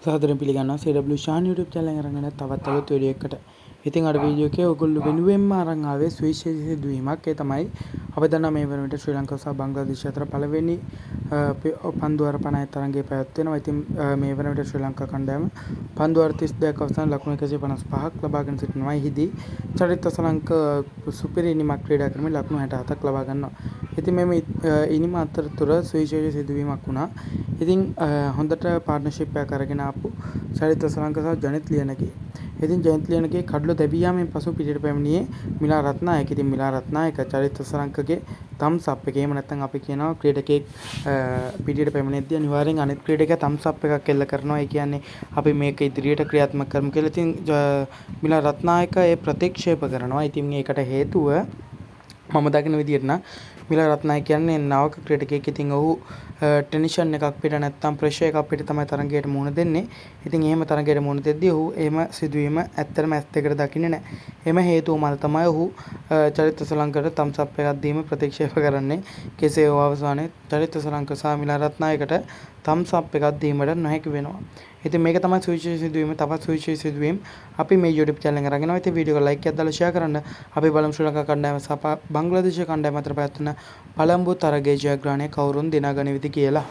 සාදරයෙන් පිළිගන්නවා CW Shan YouTube channel එකෙන් අරගෙන තවත් අලුත් වීඩියෝ එකකට. ඉතින් අර වීඩියෝ එකේ ඔයගොල්ලෝ වෙනුවෙන්ම අරන් ආවේ සුවිශේෂී සිදුවීමක්. ඒ තමයි අපි දන්නා මේ වන විට ශ්‍රී ලංකාව සහ බංග්ලාදේශ අතර පළවෙනි පන්දු අර 50 තරඟයේ පැවැත්වෙනවා. ඉතින් මේ වන විට ශ්‍රී ලංකා කණ්ඩායම පන්දු අර 32ක් අවසන් ලකුණු 155ක් ලබාගෙන සිටිනවා. එහිදී චරිත සලංක සුපිරි ඉනිමක් ක්‍රීඩා කරමින් ලකුණු 67ක් ලබා ගන්නවා. ඉතින් මේ ඉනිම අතරතුර සුවිශේෂී සිදුවීමක් වුණා. ඉතින් හොඳට පාර්ට්නර්ෂිප් එකක් අරගෙන ආපු චරිත සලංක සහ ජනිත් ලියනගේ. ඉතින් ජනිත් ලියනගේ කඩළු දැවී යාමෙන් පසු පිටට පැමිණියේ මිලා රත්නායක. ඉතින් මිලා රත්නායක චරිත සලංකගේ තම්ස් අප් එක. එහෙම නැත්නම් අපි කියනවා ක්‍රීඩකයෙක් පිටට පැමිණෙද්දී අනිවාර්යෙන් අනිත් ක්‍රීඩකයා තම්ස් අප් එකක් එල්ල කරනවා. ඒ කියන්නේ අපි මේක ඉදිරියට ක්‍රියාත්මක කරමු කියලා. ඉතින් මිලා රත්නායක ඒ ප්‍රතික්ෂේප කරනවා. ඉතින් ඒකට හේතුව මම දකින විදිහට නම් මිලා රත්නායක කියන්නේ නවක ක්‍රීඩකයෙක්. ඉතින් ඔහු ටෙන්ෂන් එකක් පිට නැත්තම් ප්‍රෙෂර් එකක් පිට තමයි තරගයට මුහුණ දෙන්නේ. ඉතින් එහෙම තරගයට මුහුණ දෙද්දී ඔහු එහෙම සිදුවීම ඇත්තටම ඇස් දෙකට දකින්නේ නැහැ. එම හේතුව මත තමයි ඔහු චරිත සලංකයට තම්ස් අප් එකක් දීම ප්‍රතික්ෂේප කරන්නේ. කෙසේ හෝ අවසානයේ චරිත සලංක සහ මිලා රත්නායකට තම්ස් අප් එකක් දීමට නොහැකි වෙනවා. ඉතින් මේක තමයි සුවිශේෂී සිදුවීම. තවත් සුවිශේෂී සිදුවීම් අපි මේ YouTube channel එකෙන් අරගෙනවා. ඉතින් වීඩියෝ එක like එකක් දාලා share කරන්න. අපි බලමු ශ්‍රී ලංකා කණ්ඩායම සහ බංග්ලාදේශ කණ්ඩායම අතර පැවැත්වෙන පළමු තරගයේ ජයග්‍රහණය කවුරුන් දිනාගනිවිද කියලා.